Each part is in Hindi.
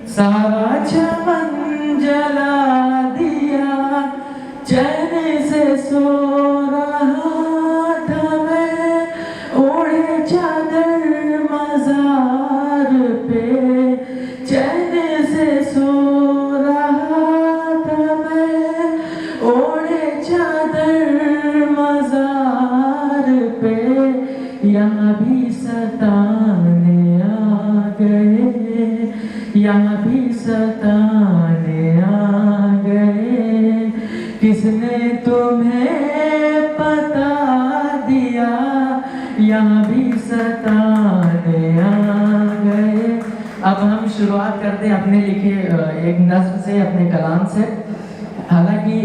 सारा चमन जला दिया, चैन से सो रहा था मैं, ओढ़े चादर मजार पे, चैन से सो रहा था मैं, ओढ़े चादर मजार पे, यहाँ भी सताने आ गए, यहाँ भी सताने आ गए, किसने तुम्हें बता दिया, यहाँ भी सताने आ गए। अब हम शुरुआत करते हैं अपने लिखे एक नज्म से, अपने कलाम से। हालांकि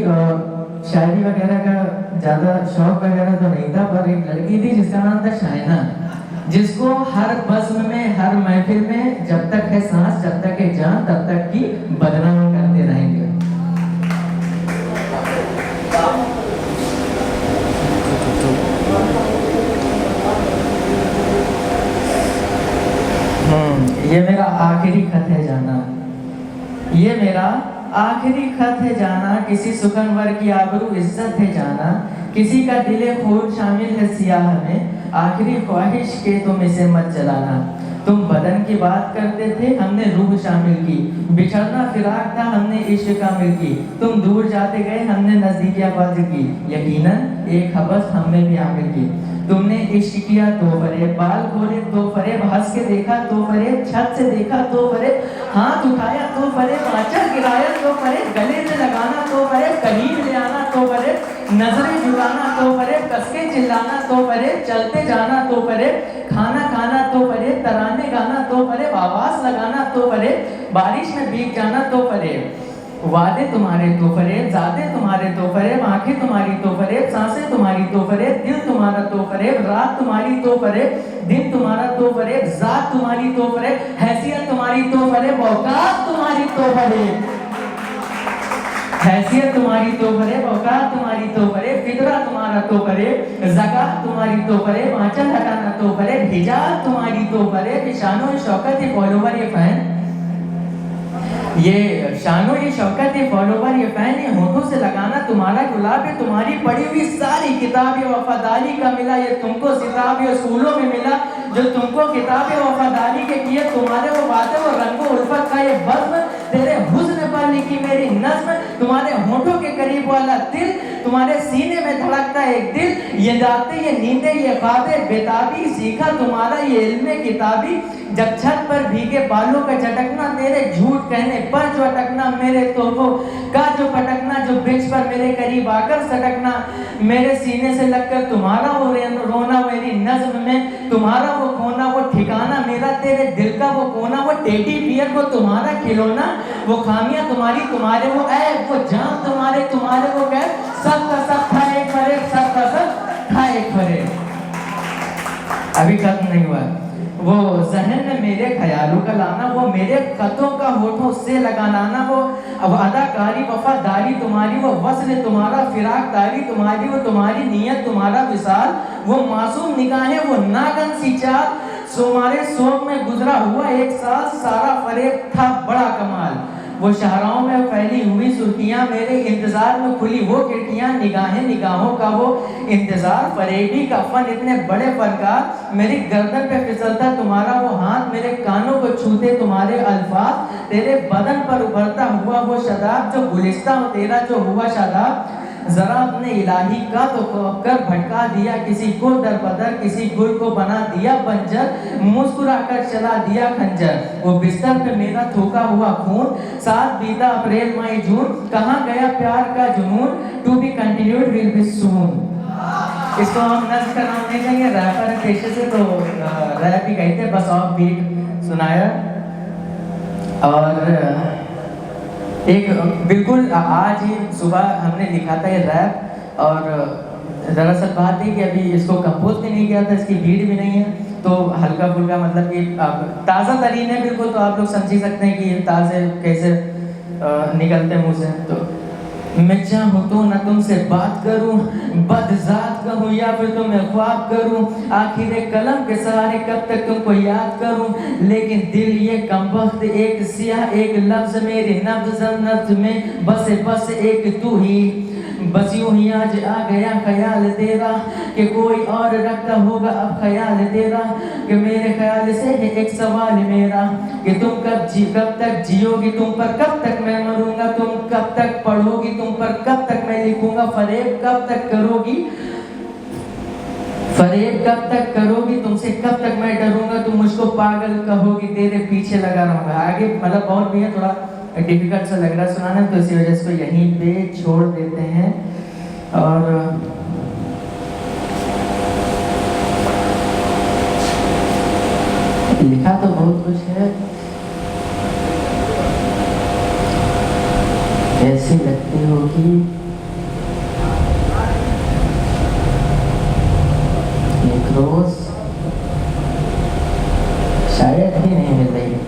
शायरी वगैरह का ज़्यादा शौक वगैरह तो नहीं था, पर एक लड़की थी जिसका नाम था शाइना, जिसको हर बज़्म में, हर महफिल में जब तक है सांस, जब तक है जान, तब तक की बदनाम करते रहेंगे। ये मेरा आखिरी खत है जाना, ये मेरा आखिरी खत है जाना, किसी सुखनवर की आबरू इज्जत है जाना, किसी का दिले खून शामिल है सियाह में, आखिरी ख्वाहिश के तुम इसे मत जलाना। तुम बदन की बात करते थे, हमने रूह शामिल की, बिछड़ना फिराक था, हमने इश्क कामिल की, तुम दूर जाते गए, हमने नजदीकियां बाज की, यकीनन एक हवस हमने भी आमिल की। तुमने इश्क किया तो फरेब, बाल खोले तो फरेब, हंस के देखा तो फरेब, छत से देखा तो फरेब, हाथ उठाया तो फरेब, आंचल गिराया तो फरेब, गले से लगाना तो फरेब, करीब ले आना तो फरेब, नजरें झुकाना तो फरेब, कसके चिल्लाना तो फरेब, चलते जाना तो फरेब, खाना खाना तो फरेब, तराने गाना तो फरेब, आवाज लगाना तो फरेब, बारिश में भीग जाना तो फरेब, वादे तुम्हारे तो फरेब, ज़ादे तुम्हारे तो फरेब, आंखें तुम्हारी तो फरेब, सांसें तुम्हारी तो फरेब, दिल तुम्हारा तो फरेब, रात तुम्हारी तो फरेब, दिन तुम्हारा तो फरेब, जात तुम्हारी तो फरेब, हैसियत तुम्हारी तो फरेब, औकात तुम्हारी तो फरेब, हैसियत तुम्हारी तो फरेब, औकात तुम्हारी तो फरेब, फितरा तुम्हारा तो फरेब, ज़कात तुम्हारी तो फरेब, आंचल हटाना तो फरेब, हिजाब तुम्हारी तो फरेब, शानो शौकत ये फॉलोवर ये फैन, ये शानो ये शौकत ये फॉलोवर ये फैन, ये होठों से लगाना तुम्हारा गुलाब है, तुम्हारी पढ़ी हुई सारी किताबें वफादारी का मिला, ये तुमको सिताब ये स्कूलों में मिला, जो तुमको किताबें वफादारी के किए, तुम्हारे वो बातें वो रंगो उल्फत का ये बज़्म, तेरे हुस्न पर लिखी मेरी नज़्म, तुम्हारे होठों के करीब वाला दिल, तुम्हारे सीने में धड़कता एक दिल, ये रातें ये नींदें ये ख्वाबें बेताबी, सीखा तुम्हारा ये इल्मे किताबी, जब छत पर भीगे बालों का झटकना, तेरे झूठ कहने पर जो अटकना, मेरे तोहफों का जो पटकना, जो ब्रिज पर मेरे करीब आकर सटकना, मेरे सीने से लगकर तुम्हारा वो रोना, मेरी नज़्म में तुम्हारा वो खोना, वो ठिकाना मेरा तेरे दिल का वो कोना, वो टेडी बियर वो तुम्हारा खिलौना, वो खामियां तुम्हारी तुम्हारे वो ऐब, वो जान तुम्हारे तुम्हारे वो कैब, सब का सब था एक फरेब, सब का सब था एक फरेब। अभी खत्म नहीं हुआ। वो जहन में मेरे ख्यालों का लाना, वो मेरे खतों का होठों से लगाना, वो अदाकारी वफादारी तुम्हारी, वो वस्ल तुम्हारा फिराक तारी तुम्हारी, वो तुम्हारी नीयत तुम्हारा विसाल, वो मासूम निगाहें वो नागन सी चाल, तुम्हारे शौक में गुजरा हुआ एक साल, सारा फरेब था बड़ा कमाल, वो शाहराओं में फैली हुई सुर्खियां, मेरे इंतजार में खुली वो खिड़कियां, निगाहें निगाहों का वो इंतजार, फरेबी का फन इतने बड़े फनकार, मेरी गर्दन पे फिसलता तुम्हारा वो हाथ, मेरे कानों को छूते तुम्हारे अल्फाज, तेरे बदन पर उभरता हुआ वो शदाब, जो गुलिस्ता हो तेरा जो हुआ शादाब, जरा अपने इलाही का तो कर भटका दिया, किसी को दर बदर किसी गुल को बना दिया बंजर, मुस्कुरा कर चला दिया खंजर, वो बिस्तर पे मेरा थूका हुआ खून, साथ बीता अप्रैल मई जून, कहाँ गया प्यार का जुनून, to be continued will be soon. इसको हम नज़्म का नाम नहीं देंगे, रैपर पेशे से तो रैप ही कहते, बस ऑफ बीट सुनाया। और एक बिल्कुल आज ही सुबह हमने लिखा था ये रैप, और दरअसल बात थी कि अभी इसको कंपोज भी नहीं किया था, इसकी बीट भी नहीं है, तो हल्का फुल्का मतलब कि ताज़ा तरीन है बिल्कुल, तो आप लोग समझ ही सकते हैं कि ये ताज़े कैसे निकलते मुँह से। तो मैं चाहूँ तो न तुमसे बात करूं, बदजात कहूँ या फिर तुम्हें ख्वाब करूं, आखिर कलम के सहारे कब तक तुमको याद करूं, लेकिन दिल ये कमबख्त एक सियाह एक लफ्ज मेरे नब्ज़ में बस एक तू ही। बस यूं ही आज आ गया ख्याल तेरा कि कोई और रखता होगा अब ख्याल तेरा, कि मेरे ख्याल से है एक सवाल मेरा कि तुम कब तक जियोगी, तुम पर कब तक मैं मरूंगा, तुम कब तक पढ़ोगी, तुम पर कब तक मैं लिखूंगा, फरेब कब तक करोगी, फरेब कब तक करोगी, तुमसे कब तक मैं डरूंगा, तुम मुझको पागल कहोगी, तेरे पीछे लगा रहूंगा। आगे मतलब और भी है, थोड़ा डिफिकल्ट सा लग रहा है सुनाना, तो इसी वजह से इसको यहीं पे छोड़ देते हैं। और लिखा तो बहुत कुछ है, ऐसी लगती होगी एक रोज, शायद ही नहीं मिल रही,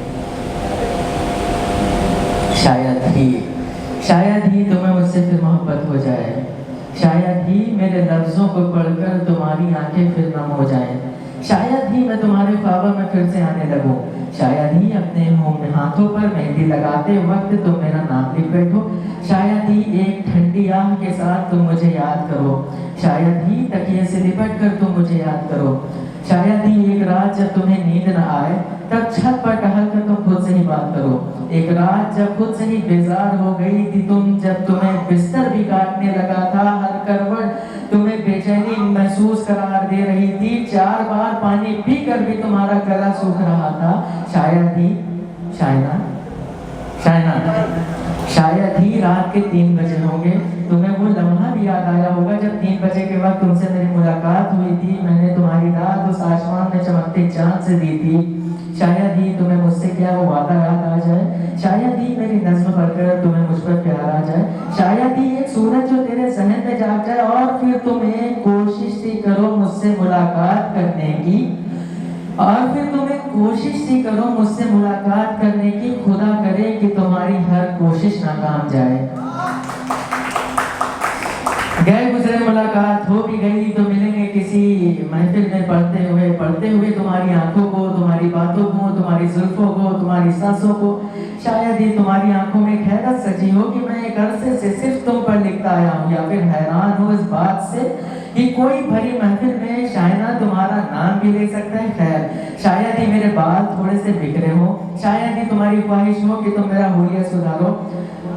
शायद ही तुम्हें मुझसे फिर मोहब्बत हो जाए, शायद ही मेरे लफ्जों को पढ़कर तुम्हारी आंखें फिर नम हो जाएं, शायद ही मैं तुम्हारे ख्वाबों में फिर से आने लगूं, शायद ही अपने हाथों पर मेहंदी लगाते वक्त तुम मेरा नाम लिख बैठो, शायद ही एक ठंडी आह के साथ तुम मुझे याद करो, शायद ही तकिए से लिपट कर तुम मुझे याद करो, शायद ही एक रात जब तुम्हें नींद न आए तब छत पर टहल कर तुम खुद से ही बात करो, एक रात जब खुद से ही बेजार हो गई थी तुम, जब तुम्हें बिस्तर भी काटने लगा था, हर करवट तुम्हें बेचैनी महसूस करार दे रही थी, 4 बार पानी पीकर भी तुम्हारा गला सूख रहा था, शायद ही शायद ही रात के 3 बजे होंगे, तुम्हें वो लम्हा भी याद आया होगा जब 3 बजे के बाद तुमसे मेरी मुलाकात हुई थी, मैंने तुम्हारी रात उस आसमान में चमकते चांद से दी थी, शायद ही तुम्हें मुझसे क्या वो वादा याद आ जाए, शायद ही मेरी नज़्म पढ़कर तुम्हें मुझ पर प्यार आ जाए, शायद ही एक सूरज जो तेरे ज़हन में जाग जाए और फिर तुम्हें कोशिश सी करो मुझसे मुलाकात करने की, और फिर तुम्हें कोशिश सी करो मुझसे मुलाकात करने की, खुदा करे कि तुम्हारी हर कोशिश नाकाम जाए। गए गुजरे मुलाकात हो भी गई तो मिलेंगे किसी महफिल में पढ़ते हुए तुम्हारी आंखों को, तुम्हारी बातों को, तुम्हारी जुल्फों को, तुम्हारी सांसों को, शायद ही तुम्हारी आंखों में हैरत सजी हो कि मैं एक अरसे से सिर्फ तुम पर लिखता आया हूँ, या फिर हैरान हो इस बात से कि कोई भरी महफिल में शायना तुम्हारा नाम भी ले सकता है। खैर, शायद ही मेरे बाल थोड़े से बिखरे हो, शायद ही तुम्हारी ख्वाहिश हो कि तुम मेरा हुलिया सुधारो,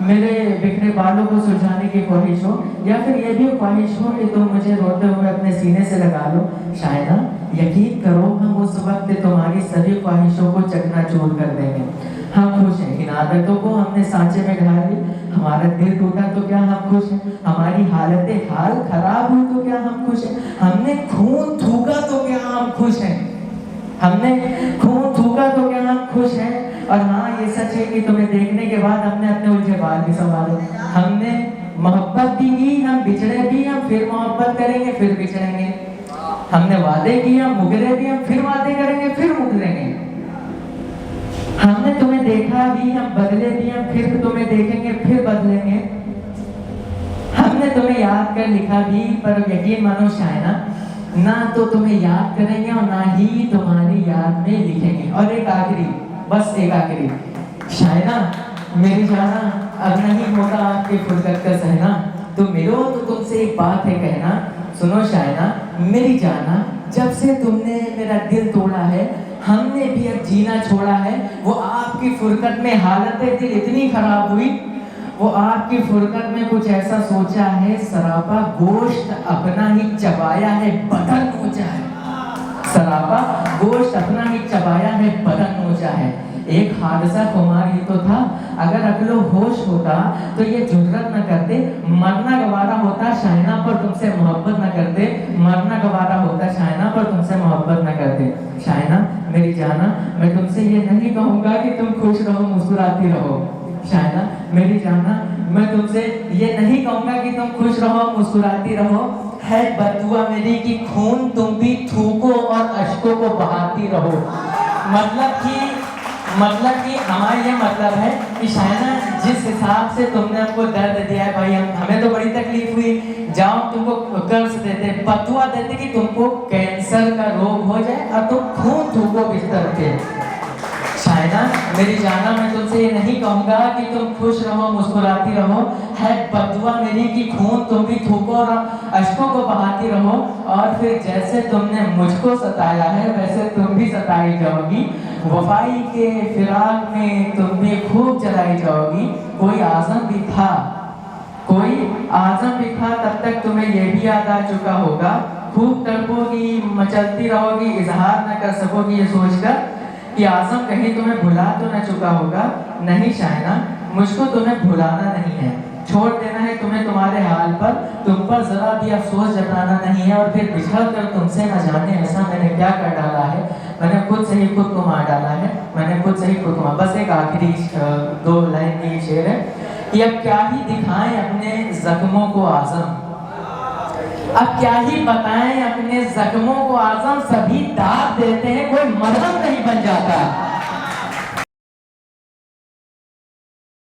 मेरे बिखरे बालों को सुलझाने की ख्वाहिश हो, या फिर ये भी ख्वाहिश हो कि तुम मुझे रोते हुए अपने सीने से लगा लो। शायना, यकीन करो हम उस वक्त तुम्हारी सभी ख्वाहिशों को चकनाचूर कर देंगे। हम खुश हैं, इन आदतों को हमने सांचे में ढाल ली, हमारा दिल टूटा तो क्या हम खुश हैं, हमारी हालतें हाल खराब हुई तो क्या हम खुश हैं, हमने खून थूका तो क्या हम खुश हैं, हमने खून थूका तो क्या हम खुश हैं। और हाँ, ये सच है कि तुम्हें देखने के बाद हमने अपने उलझे बाल भी संभाले, हमने मोहब्बत भी की, हम बिछड़े भी, हम फिर मोहब्बत करेंगे, फिर बिछड़ेंगे, हमने वादे किए, हम मुकरे भी, हम फिर वादे करेंगे, फिर मुकरेंगे, हमने तुम्हें देखा भी, हम बदले भी, हम फिर तुम्हें देखेंगे, फिर बदलेंगे, हमने तुम्हें याद कर लिखा भी, पर यकीन मानो शायना, ना तो तुम्हें याद करेंगे और ना ही तुम्हारी याद में लिखेंगे। और एक आखिरी, बस एक आखिरी, शायना मेरी जाना, अब नहीं होगा आपकी फुर्सत का सहना, तो मिलो तो तुमसे एक बात है कहना, सुनो शायना मेरी जाना, जब से तुमने मेरा दिल तोड़ा है, हमने भी अब जीना छोड़ा है। वो आपकी फुर्सत में हालतें दिल इतनी खराब हुई, वो आपकी फुर्सत में कुछ ऐसा सोचा है, सरापा गोश्त अपना ही चबाया है, बदन नोचा है, सरापा गोश्त अपना ही चबाया है, बदन नोचा है। एक हादसा खुमार ही तो था, अगर अगलो होश होता तो ये जुर्रत न करते, मरना गवारा होता शायना पर तुमसे मोहब्बत न करते, मरना गवारा होता शायना पर तुमसे मोहब्बत न करते। शायना मेरी जाना, मैं तुमसे ये नहीं कहूँगा कि तुम खुश रहो मुस्कुराती रहो, शायना मेरी जाना, मैं तुमसे ये नहीं कहूँगा कि तुम खुश रहो मुस्कुराती रहो, है बदुआ मेरी कि खून तुम भी थूको और अश्कों को बहाती रहो। मतलब कि हमारा ये मतलब है कि शायना जिस हिसाब से तुमने हमको दर्द दिया है भाई, हमें तो बड़ी तकलीफ हुई। जाओ तुमको कर्ज देते, बदुआ देते कि तुमको कैंसर का रोग हो जाए और तुम खून थूको बिस्तर पे। शायना मेरी जाना, मैं तुमसे ये नहीं कहूँगा कि तुम खुश रहो मुस्कुराती रहो, है बदुआ मेरी कि खून तुम भी थूको और अश्कों को बहाती रहो, और फिर जैसे तुमने मुझको सताया है वैसे तुम भी सताई जाओगी। वफाई के फिराक में तुम भी खूब जलाई जाओगी। कोई आज़म भी था, कोई आज़म भी था, तब तक तुम्हें ये भी याद आ चुका होगा। खूब तड़पोगी, मचलती रहोगी, इजहार न कर सकोगी ये सोचकर कि आज़म कहीं तुम्हें भुला तो न चुका होगा। नहीं शायना, मुझको तुम्हें भुलाना नहीं है, छोड़ देना है तुम्हें तुम्हारे हाल पर, तुम पर जरा भी अफसोस जताना नहीं है, और फिर बिछड़ कर तुमसे न जाने ऐसा मैंने क्या कर डाला है। मैंने खुद से ही खुद को मार डाला है, मैंने खुद से ही खुद को मार। बस एक आखिरी 2 लाइन की शेर है कि अब क्या ही दिखाएं अपने जख्मों को आज़म, अब क्या ही बताएं अपने जख्मों को आज़म, सभी दाग देते हैं कोई मरहम नहीं बन जाता।